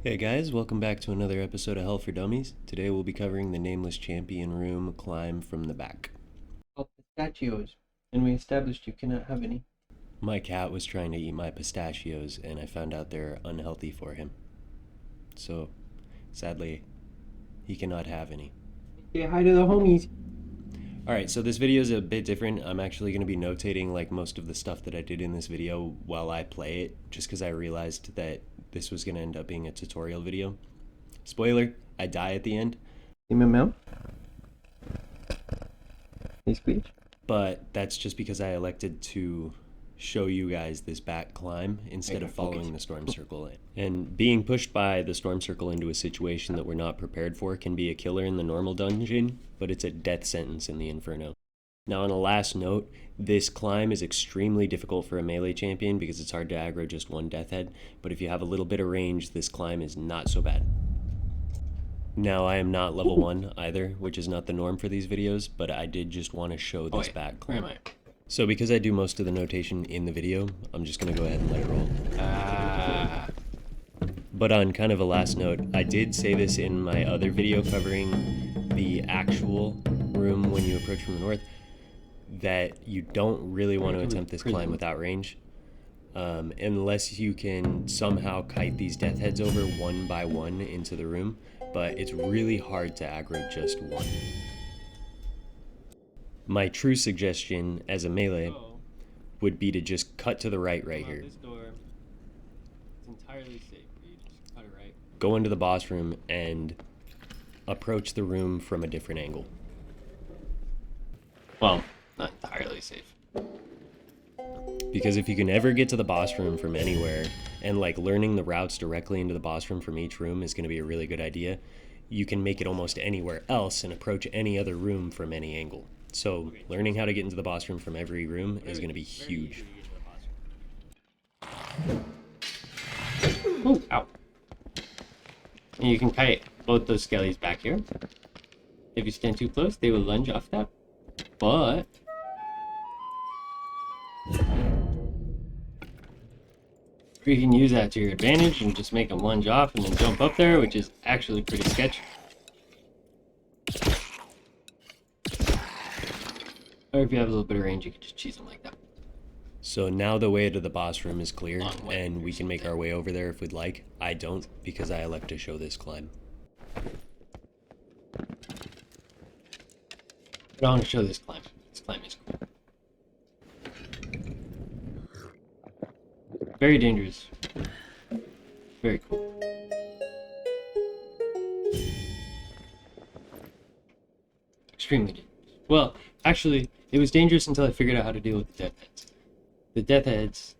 Hey guys, welcome back to another episode of Hell for Dummies. Today we'll be covering the Nameless Champion Room Climb from the Back. Oh, pistachios. And we established you cannot have any. My cat was trying to eat my pistachios and I found out they're unhealthy for him. So, sadly, he cannot have any. Say hi to the homies. Alright, so this video is a bit different. I'm actually going to be notating like most of the stuff that I did in this video while I play it, just because I realized that this was going to end up being a tutorial video. Spoiler, I die at the end. See my mouth? Hey, Squeech. But that's just because I elected to show you guys this back climb instead of following the storm circle. And being pushed by the storm circle into a situation that we're not prepared for can be a killer in the normal dungeon, but it's a death sentence in the Inferno. Now, on a last note, this climb is extremely difficult for a melee champion because it's hard to aggro just one death head, but if you have a little bit of range, this climb is not so bad. Now, I am not level 1 either, which is not the norm for these videos, but I did just want to show this back climb. Where am I? So because I do most of the notation in the video, I'm just going to go ahead and let it roll. But on kind of a last note, I did say this in my other video covering the actual room when you approach from the north, that you don't really want to attempt this climb without range. Unless you can somehow kite these death heads over one by one into the room, but it's really hard to aggro just one. My true suggestion as a melee would be to just cut to the right here. This door. It's entirely safe for you. Just cut it right. Go into the boss room and approach the room from a different angle. Well, not entirely safe. Because if you can ever get to the boss room from anywhere, and like learning the routes directly into the boss room from each room is going to be a really good idea, you can make it almost anywhere else and approach any other room from any angle. So learning how to get into the boss room from every room is going to be huge. Oh, ow. And you can kite both those skellies back here. If you stand too close, they will lunge off that. But you can use that to your advantage and just make them lunge off and then jump up there, which is actually pretty sketchy. Or if you have a little bit of range, you can just cheese them like that. So now the way to the boss room is clear, and we can make our way over there if we'd like. I don't, because I elect to show this climb. But I want to show this climb. This climb is cool. Very dangerous. Very cool. Extremely dangerous. Well, actually, it was dangerous until I figured out how to deal with the death heads. The death heads,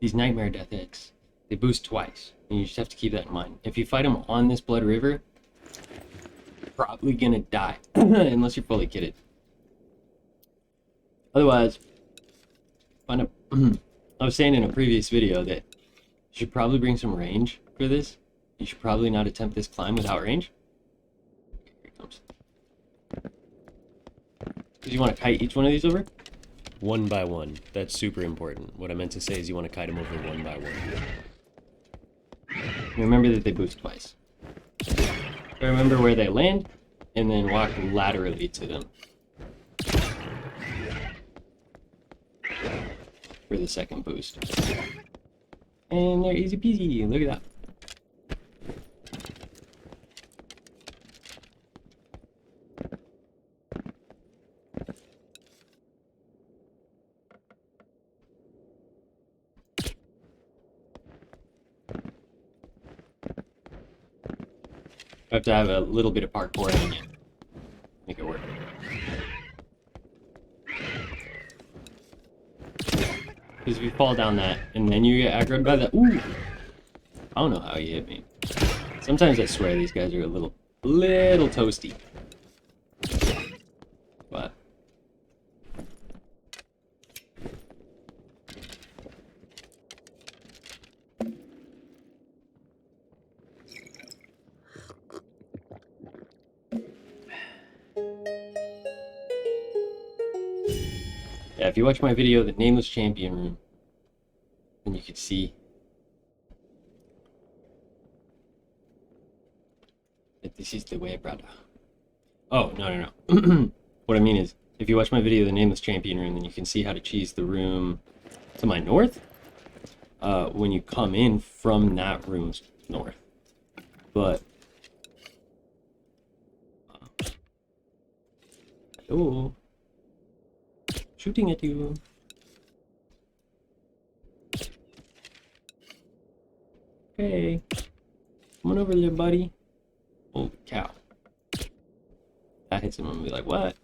these nightmare death heads, they boost twice. And you just have to keep that in mind. If you fight them on this blood river, you're probably gonna die. Unless you're fully kitted. Otherwise, find a... I was saying in a previous video that you should probably bring some range for this. You should probably not attempt this climb without range. Okay, here it comes. Because you want to kite each one of these over? One by one. That's super important. What I meant to say is you want to kite them over one by one. Remember that they boost twice. So remember where they land, and then walk laterally to them. For the second boost. And they're easy peasy. Look at that. I have to have a little bit of parkour in it. Make it work. Because if you fall down that, and then you get aggroed by that, ooh! I don't know how you hit me. Sometimes I swear these guys are a little toasty. But yeah, if you watch my video, the Nameless Champion Room, then you could see that this is the way, brother. Oh, no. What I mean is, if you watch my video, the Nameless Champion Room, then you can see how to cheese the room to my north when you come in from that room's north. But, hello, shooting at you. Okay, come on over, little buddy. Holy cow. That hits him and be like, what?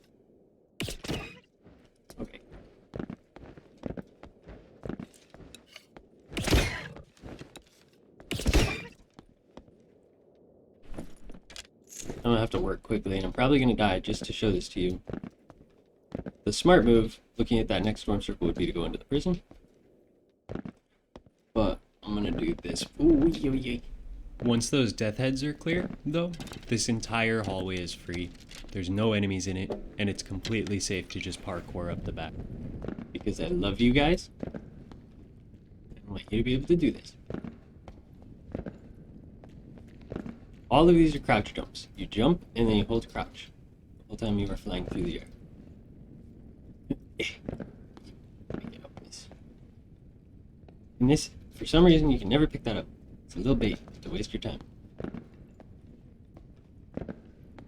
Okay. I'm gonna have to work quickly, and I'm probably gonna die just to show this to you. The smart move, looking at that next storm circle, would be to go into the prison. But I'm gonna do this. Ooh, yay. Once those death heads are clear, though, this entire hallway is free. There's no enemies in it, and it's completely safe to just parkour up the back. Because I love you guys. I want you to be able to do this. All of these are crouch jumps. You jump, and then you hold crouch. The whole time you are flying through the air. Let me get up this. And this, for some reason, you can never pick that up. It's a little bait to waste your time.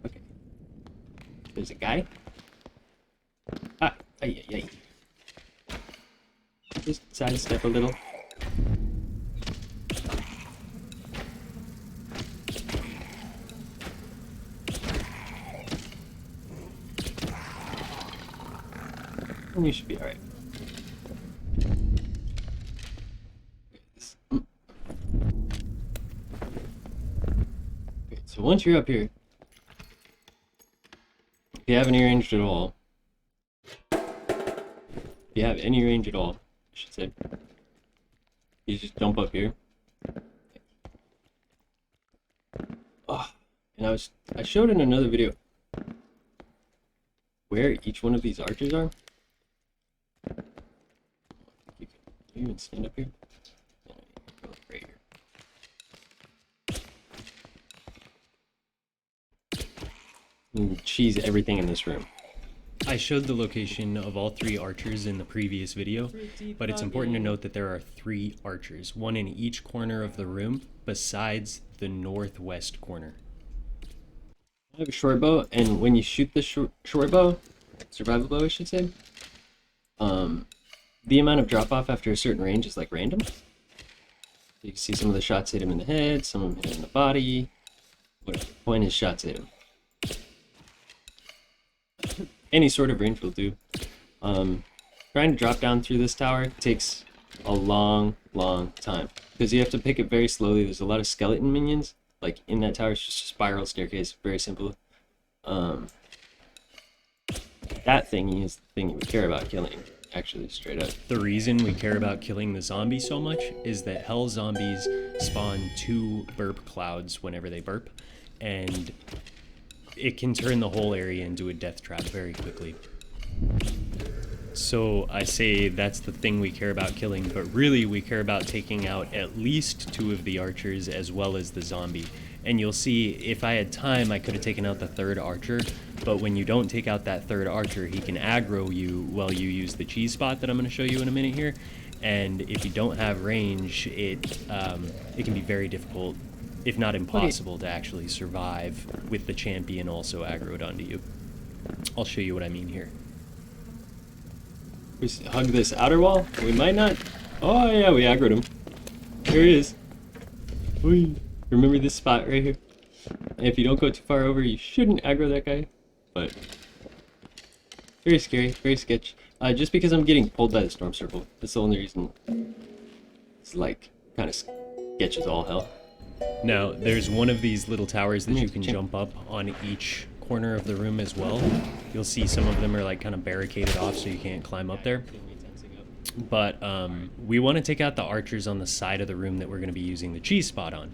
Okay. There's a guy. Ah, ay. Just sidestep a little. And you should be alright. Okay, so once you're up here, if you have any range at all, I should say, you just jump up here. Oh, and I showed in another video where each one of these archers are. You can even stand up here. Go right here. And cheese everything in this room. I showed the location of all 3 archers in the previous video, but it's important to note that there are 3 archers, one in each corner of the room, besides the northwest corner. I have a short bow, and when you shoot the short bow, survival bow I should say, the amount of drop off after a certain range is like random. You can see some of the shots hit him in the head, some of them hit him in the body. Whatever. The point is, shots hit him. Any sort of range will do. Trying to drop down through this tower takes a long time because you have to pick it very slowly. There's a lot of skeleton minions. Like in that tower, it's just a spiral staircase, very simple. That thingy is the thing you would care about killing, actually, straight up. The reason we care about killing the zombies so much is that hell zombies spawn 2 burp clouds whenever they burp, and it can turn the whole area into a death trap very quickly. So I say that's the thing we care about killing, but really we care about taking out at least 2 of the archers as well as the zombie. And you'll see, if I had time, I could have taken out the 3rd archer, but when you don't take out that 3rd archer, he can aggro you while you use the cheese spot that I'm going to show you in a minute here. And if you don't have range, it can be very difficult, if not impossible, to actually survive with the champion also aggroed onto you. I'll show you what I mean here. We hug this outer wall. We might not. Oh yeah, we aggroed him. Here he is. Whee. Remember this spot right here? And if you don't go too far over, you shouldn't aggro that guy. But very scary, very sketch. Just because I'm getting pulled by the storm circle. That's the only reason. It's like kind of sketch as all hell. Now, there's one of these little towers that you can jump up on each corner of the room as well. You'll see some of them are like kind of barricaded off so you can't climb up there. But we want to take out the archers on the side of the room that we're going to be using the cheese spot on.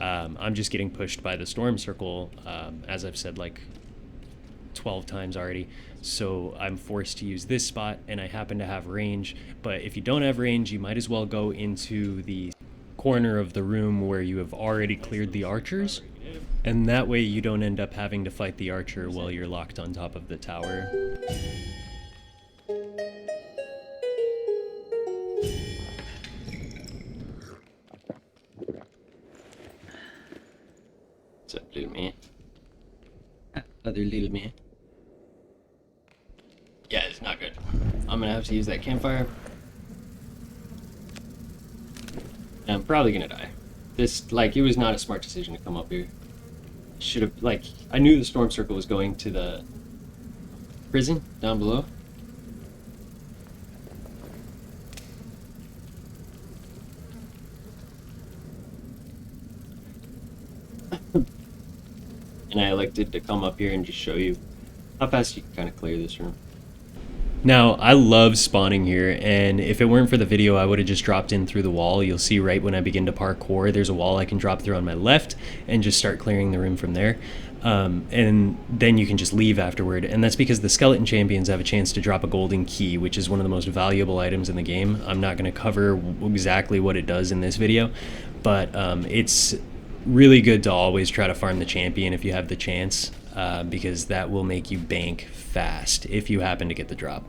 I'm just getting pushed by the storm circle, as I've said like 12 times already. So I'm forced to use this spot, and I happen to have range. But if you don't have range, you might as well go into the corner of the room where you have already cleared the archers, And that way you don't end up having to fight the archer while you're locked on top of the tower. What's up, little man? Other little man. Yeah, it's not good. I'm gonna have to use that campfire. And I'm probably gonna die. This, like, it was not a smart decision to come up here. Should have, like, I knew the storm circle was going to the prison down below. And I elected to come up here and just show you how fast you can kind of clear this room. Now, I love spawning here, and if it weren't for the video, I would have just dropped in through the wall. You'll see right when I begin to parkour, there's a wall I can drop through on my left and just start clearing the room from there. And then you can just leave afterward, and that's because the skeleton champions have a chance to drop a golden key, which is one of the most valuable items in the game. I'm not going to cover exactly what it does in this video, but it's really good to always try to farm the champion if you have the chance, because that will make you bank fast if you happen to get the drop.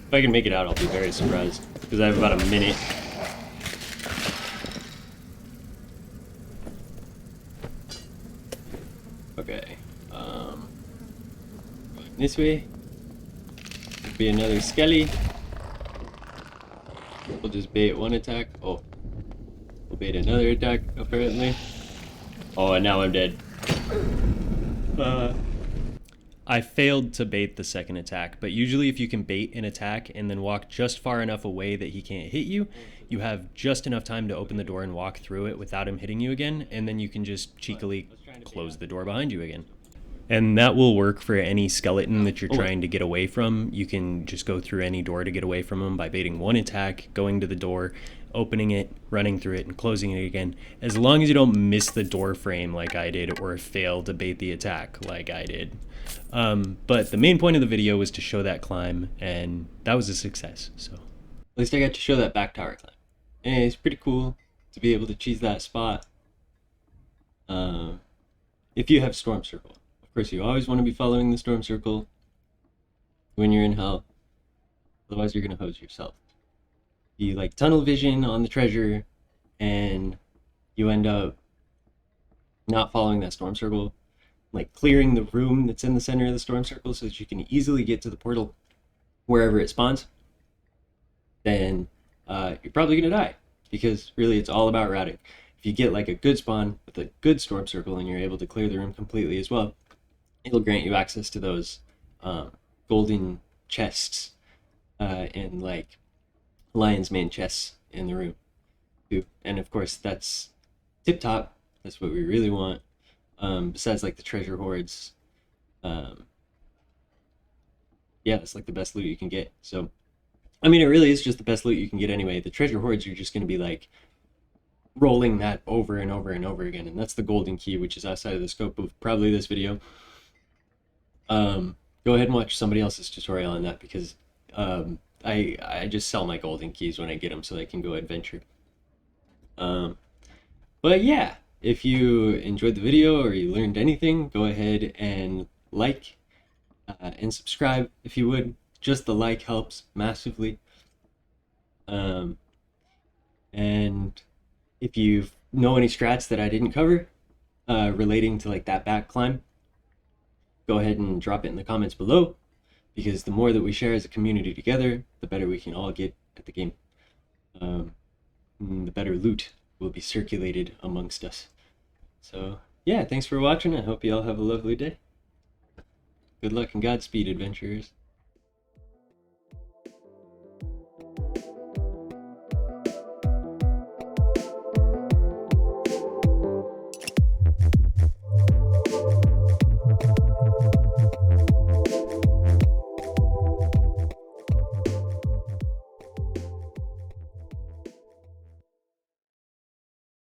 If I can make it out, I'll be very surprised, because I have about a minute. Okay, going this way. There'll be another skelly. We'll just bait one attack. Oh, we'll bait another attack, apparently. Oh, and now I'm dead. I failed to bait the second attack, but usually if you can bait an attack and then walk just far enough away that he can't hit you, you have just enough time to open the door and walk through it without him hitting you again, and then you can just cheekily close the door behind you again. And that will work for any skeleton that you're trying to get away from. You can just go through any door to get away from them by baiting one attack, going to the door, opening it, running through it, and closing it again, as long as you don't miss the door frame like I did or fail to bait the attack like I did. But the main point of the video was to show that climb, and that was a success. So At least I got to show that back tower climb. And it's pretty cool to be able to cheese that spot. If you have Storm Circle. Of course, you always want to be following the Storm Circle when you're in hell. Otherwise, you're going to hose yourself. You like tunnel vision on the treasure, and you end up not following that Storm Circle, like clearing the room that's in the center of the Storm Circle so that you can easily get to the portal wherever it spawns, then you're probably going to die, because really it's all about routing. If you get like a good spawn with a good Storm Circle and you're able to clear the room completely as well, it'll grant you access to those golden chests and like Lion's Mane chests in the room too. And of course that's tip top. That's what we really want. Besides like the treasure hoards, yeah, it's like the best loot you can get. So I mean, it really is just the best loot you can get anyway. The treasure hoards, you're just going to be like rolling that over and over and over again, and that's the golden key, which is outside of the scope of probably this video. Go ahead and watch somebody else's tutorial on that, because I just sell my golden keys when I get them so I can go adventure. But yeah, if you enjoyed the video or you learned anything, go ahead and like and subscribe if you would. Just the like helps massively. And if you know any strats that I didn't cover relating to like that back climb, go ahead and drop it in the comments below, because the more that we share as a community together, the better we can all get at the game. The better loot will be circulated amongst us. So yeah, thanks for watching. I hope you all have a lovely day. Good luck and Godspeed, adventurers.